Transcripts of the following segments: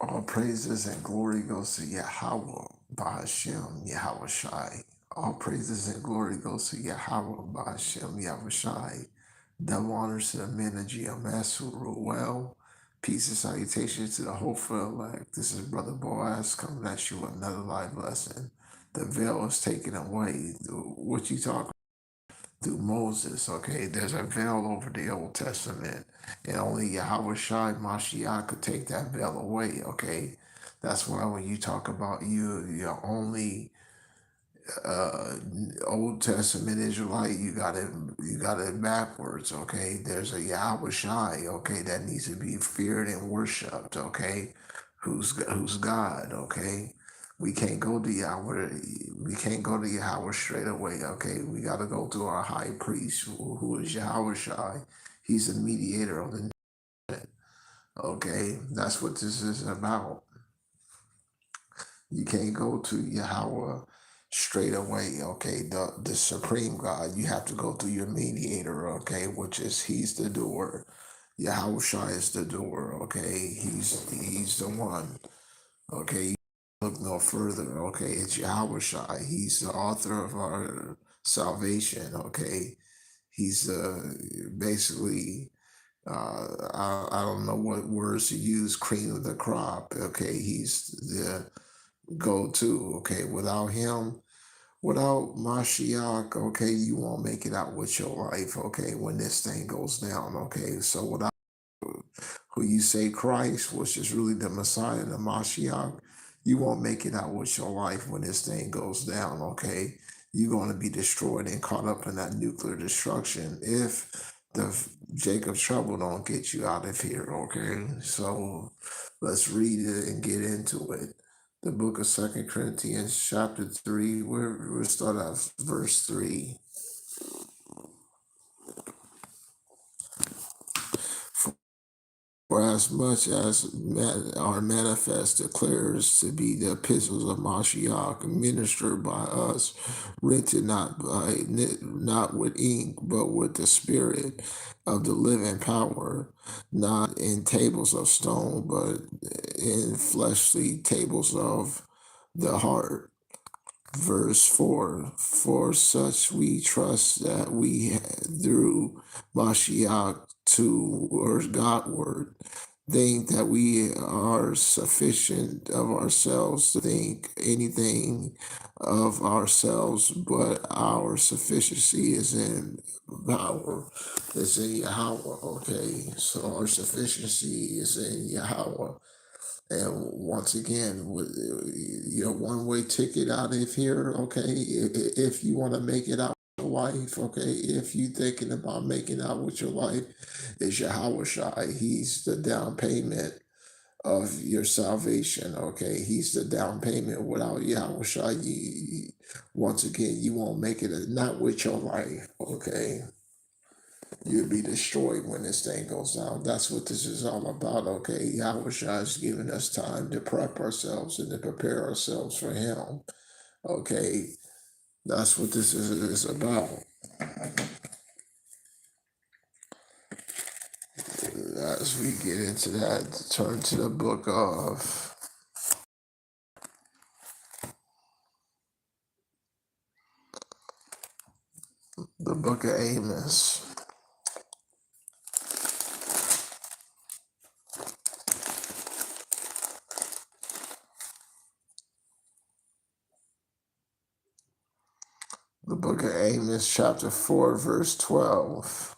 All praises and glory goes to Yahweh, Bahashem, Yahweh Shai. All praises and glory goes to Yahweh, Bahashem, Yahweh Shai. Double honors to the men of GMS who rule well. Peace and salutations to the hopeful elect. This is Brother Boaz coming at you with another live lesson. The veil is taken away. What you talking through Moses, okay? There's a veil over the Old Testament, and only Yahweh Shai Mashiach could take that veil away, okay? That's why when you talk about you're only uh, Old Testament Israelite, you got it backwards, okay? There's a Yahweh Shai, okay, that needs to be feared and worshipped, okay? Who's God, okay? We can't go to Yahweh. We can't go to Yahweh straight away, okay? We got to go to our high priest, who is Yahweh Shai. He's the mediator of the net, okay? That's what this is about. You can't go to Yahweh straight away, okay? The supreme God, you have to go through your mediator, okay? Which is he's the door. Yahweh Shai is the door, okay? He's the one, okay? Look no further, okay? It's Yahweh Shai. He's the author of our salvation, okay? He's basically I don't know what words to use, cream of the crop, okay? He's the go to. Okay, without him, without Mashiach, okay, you won't make it out with your life. Okay, when this thing goes down. Okay, so without who you say Christ, which is really the Messiah, the Mashiach, you won't make it out with your life when this thing goes down. Okay, you're going to be destroyed and caught up in that nuclear destruction if the Jacob trouble don't get you out of here. Okay, so let's read it and get into it. The book of Second Corinthians, chapter 3. We'll start at verse 3. For as much as our manifest declares to be the epistles of Mashiach, ministered by us, written not with ink, but with the Spirit of the living power, not in tables of stone, but in fleshly tables of the heart. Verse 4, for such we trust that we through Mashiach to Godward think that we are sufficient of ourselves to think anything of ourselves, but our sufficiency is in power, is in Yahweh. Okay, so our sufficiency is in Yahweh. And once again, with your one-way ticket out of here, okay, if you want to make it out with your life, okay, if you thinking about making out with your life, is Yahweh Shai. He's the down payment of your salvation, okay? He's the down payment. Without Yahweh Shai, once again, you won't make it, not with your life, okay? You'll be destroyed when this thing goes down. That's what this is all about, okay? Yahweh Shai is giving us time to prep ourselves and to prepare ourselves for Him, okay? That's what this is about. As we get into that, turn to the book of Amos. The book of Amos, chapter 4, verse 12.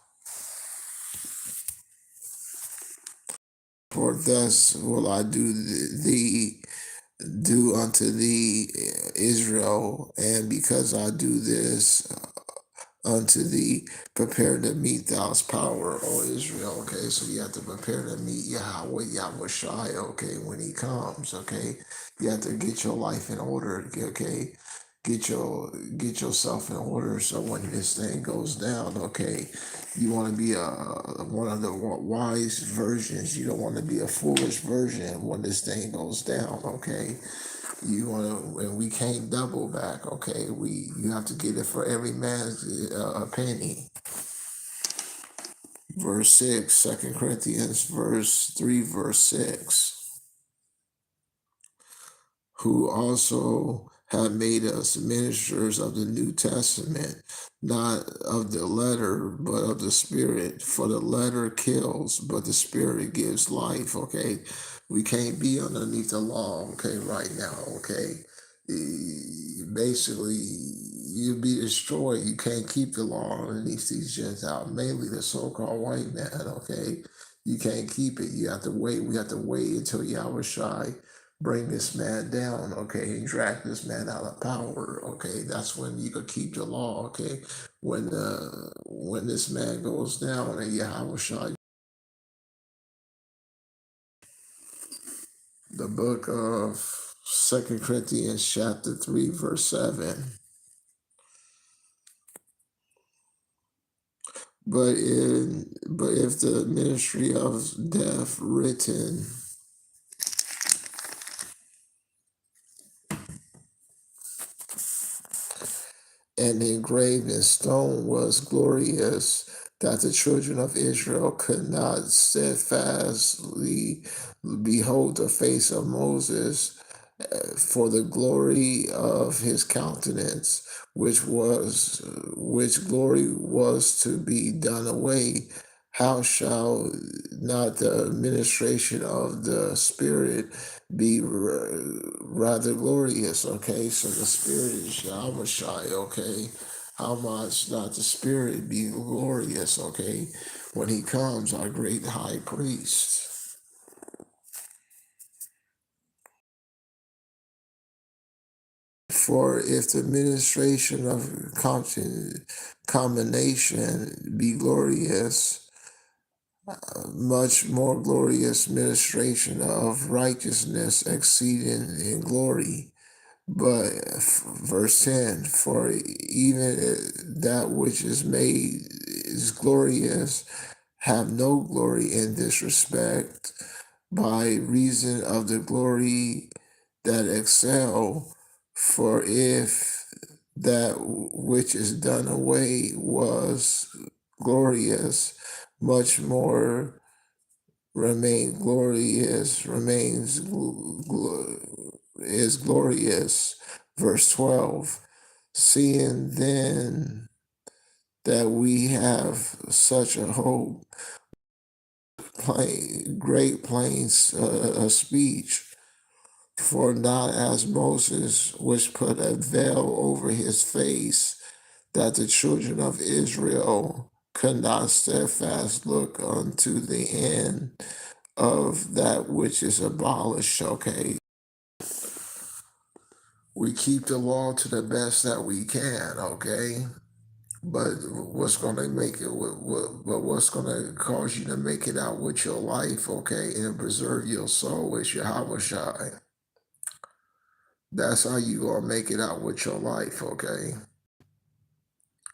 For thus will I do unto thee, Israel, and because I do this unto thee, prepare to meet thou's power, O Israel. Okay, so you have to prepare to meet Yahweh Shai, okay, when he comes, okay. You have to get your life in order, okay. Get yourself in order so when this thing goes down, okay, you want to be one of the wise versions. You don't want to be a foolish version when this thing goes down, okay. You want to, and we can't double back, okay. You have to get it for every man's a penny. Verse 6, 2 Corinthians verse 3, verse 6. who also have made us ministers of the New Testament, not of the letter, but of the Spirit. For the letter kills, but the Spirit gives life. Okay, we can't be underneath the law. Okay, right now. Okay, basically, you'll be destroyed. You can't keep the law underneath these Gentiles, mainly the so-called white man. Okay, you can't keep it. You have to wait. We have to wait until Yahweh Shai bring this man down, okay, and drag this man out of power, okay. That's when you could keep the law, okay. When this man goes down and Yahweh Shai, the book of 2 Corinthians chapter 3, verse 7. But if the ministry of death written and engraved in stone was glorious, that the children of Israel could not steadfastly behold the face of Moses for the glory of his countenance, which glory was to be done away. How shall not the administration of the Spirit be rather glorious? Okay, so the Spirit is Yahweh Shai, okay. How much not the Spirit be glorious, okay, when he comes, our great high priest. For if the ministration of combination be glorious, much more glorious ministration of righteousness exceeding in glory. But verse 10, for even that which is made is glorious, have no glory in this respect, by reason of the glory that excel. For if that which is done away was glorious, much more is glorious. Verse 12. Seeing then that we have such a hope, great plains speech. For not as Moses, which put a veil over his face, that the children of Israel could not steadfast look unto the end of that which is abolished. Okay, we keep the law to the best that we can. Okay, but what's going to make it? But what's going to cause you to make it out with your life? Okay, and preserve your soul is Yahweh Shai. That's how you gonna make it out with your life, okay?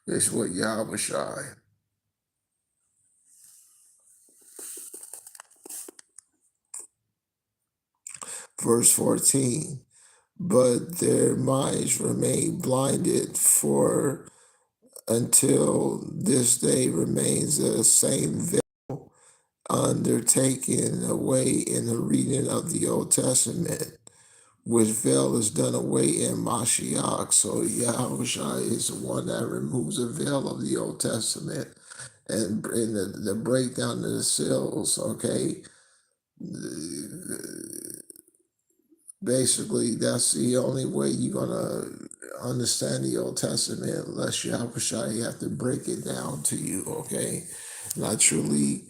It's with Yahweh Shai. Verse 14. But their minds remain blinded, for until this day remains the same veil undertaken away in the reading of the Old Testament, which veil is done away in Mashiach. So Yahweh Shai is the one that removes the veil of the Old Testament and in the breakdown of the seals, okay? Basically, that's the only way you're gonna understand the Old Testament, unless you have to break it down to you, okay? And I truly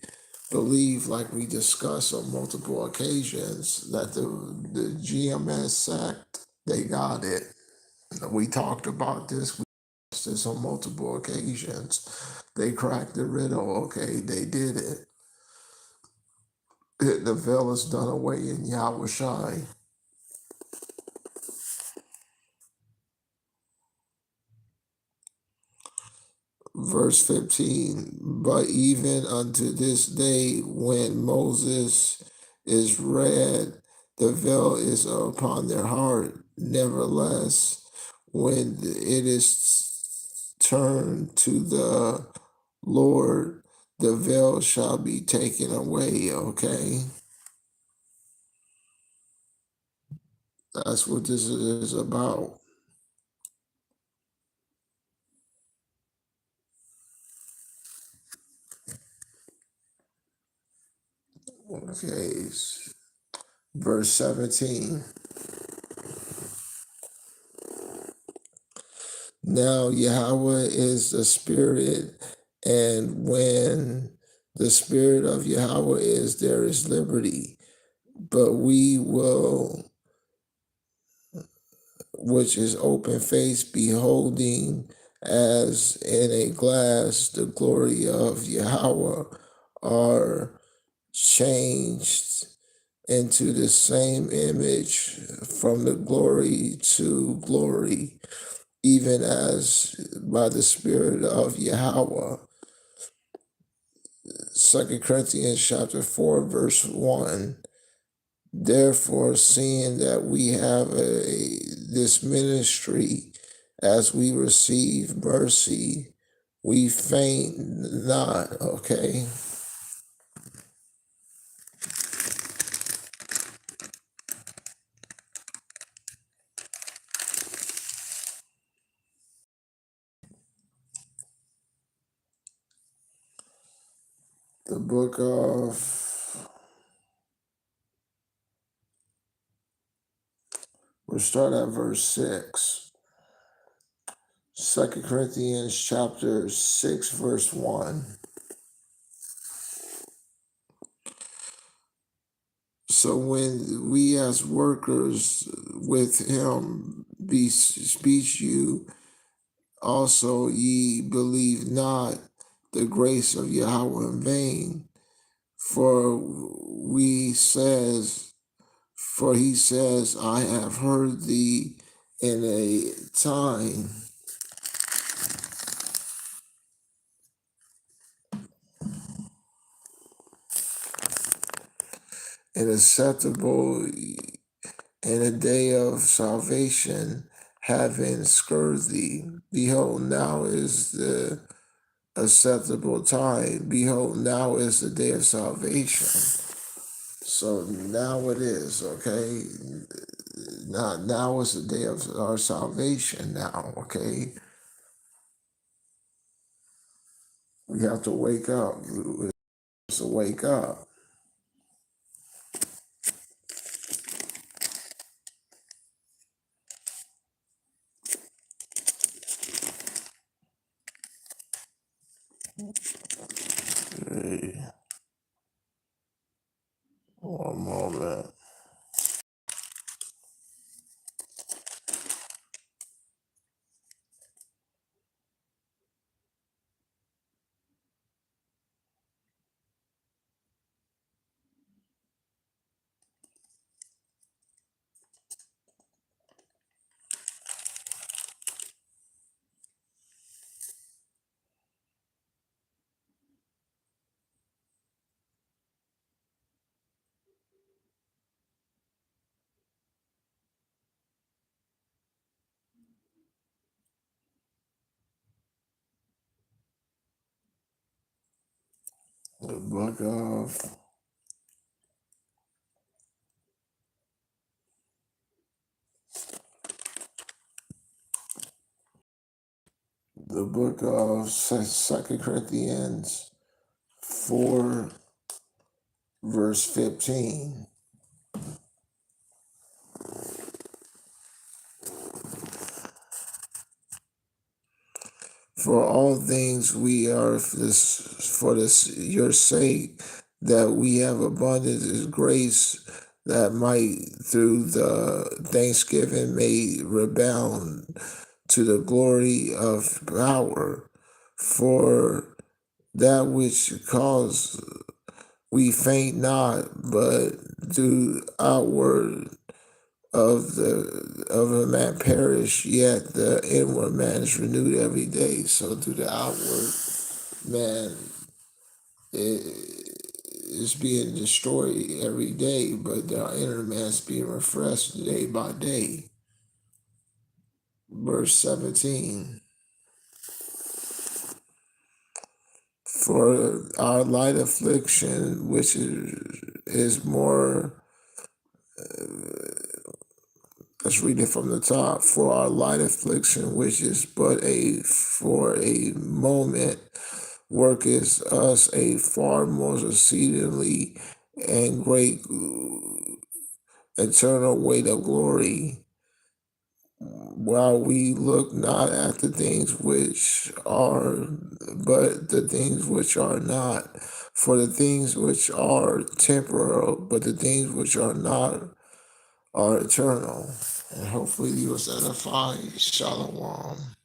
believe, like we discussed on multiple occasions, that the GMS sect, they got it. We talked about this. We discussed this on multiple occasions. They cracked the riddle, okay? They did it. The veil is done away in Yahweh Shai. Verse 15, but even unto this day, when Moses is read, the veil is upon their heart. Nevertheless, when it is turned to the Lord, the veil shall be taken away, okay? That's what this is about. Okay, verse 17. Now Yahweh is the Spirit, and when the Spirit of Yahweh is, there is liberty. But we will, which is open face, beholding as in a glass the glory of Yahweh, are changed into the same image from the glory to glory, even as by the Spirit of Yahweh. 2 Corinthians chapter 4, verse 1. Therefore, seeing that we have this ministry, as we receive mercy, we faint not. Okay. The book of, we'll start at verse 6. 2 Corinthians chapter 6, verse 1. So when we as workers with him beseech you, also ye believe not the grace of Yahweh in vain. For he says, I have heard thee in a time and acceptable in a day of salvation, having scourged thee. Behold, now is the acceptable time. Behold, now is the day of salvation. So now it is, okay? Now is the day of our salvation now, okay? We have to wake up. We have to wake up. Okay. One moment. The book of Second Corinthians 4, verse 15. For all things we are for this your sake, that we have abundant grace, that might through the thanksgiving may rebound to the glory of power. For that which cause we faint not, but do outward of a man perish, yet the inward man is renewed every day. So through the outward man is being destroyed every day, but the inner man is being refreshed day by day. Verse 17. For our light affliction, which is more Let's read it from the top. For our light affliction, which is but for a moment, worketh us a far more exceedingly and great eternal weight of glory, while we look not at the things which are, but the things which are not. For the things which are temporal, but the things which are not are eternal. And hopefully you was edified. Shalom.